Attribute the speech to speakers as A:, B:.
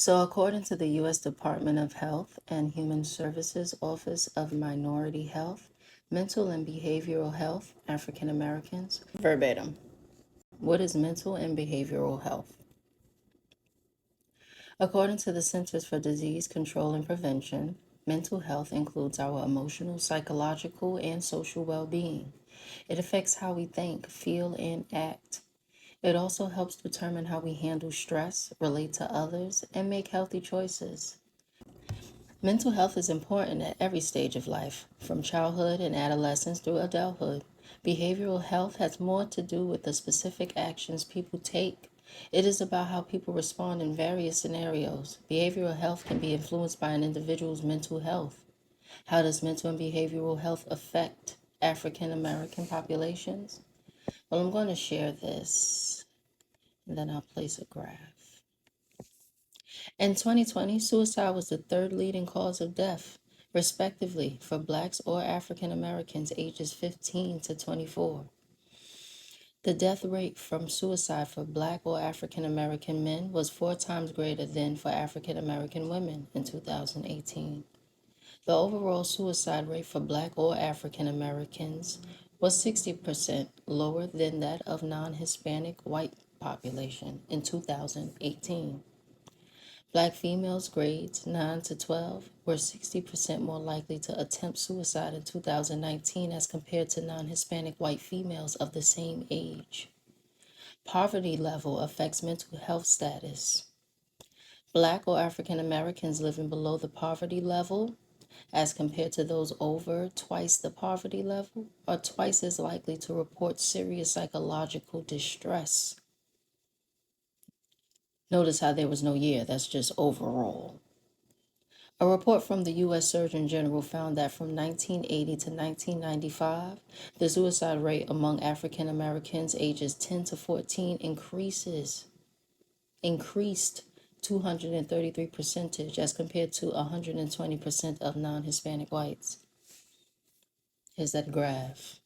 A: So, according to the U.S. Department of Health and Human Services Office of Minority Health, Mental and Behavioral Health, African Americans, verbatim. What is mental and behavioral health? According to the Centers for Disease Control and Prevention, mental health includes our emotional, psychological, and social well being. It affects how we think, feel, and act. It also helps determine how we handle stress, relate to others, and make healthy choices. Mental health is important at every stage of life, from childhood and adolescence through adulthood. Behavioral health has more to do with the specific actions people take. It is about how people respond in various scenarios. Behavioral health can be influenced by an individual's mental health. How does mental and behavioral health affect African American populations? Well, I'm going to share this and then I'll place a graph. In 2020, suicide was the third leading cause of death, respectively, for Blacks or African Americans ages 15 to 24. The death rate from suicide for Black or African American men was 4 times greater than for African American women in 2018. The overall suicide rate for Black or African Americans was 60% lower than that of non-Hispanic white population in 2018. Black females grades 9 to 12 were 60% more likely to attempt suicide in 2019 as compared to non-Hispanic white females of the same age. Poverty level affects mental health status. Black or African Americans living below the poverty level as compared to those over twice the poverty level are twice as likely to report serious psychological distress. Notice how there was no year, that's just overall. A report from the U.S. Surgeon General found that from 1980 to 1995, the suicide rate among African Americans ages 10 to 14 increased 233% as compared to 120% of non-Hispanic whites. Here's that graph.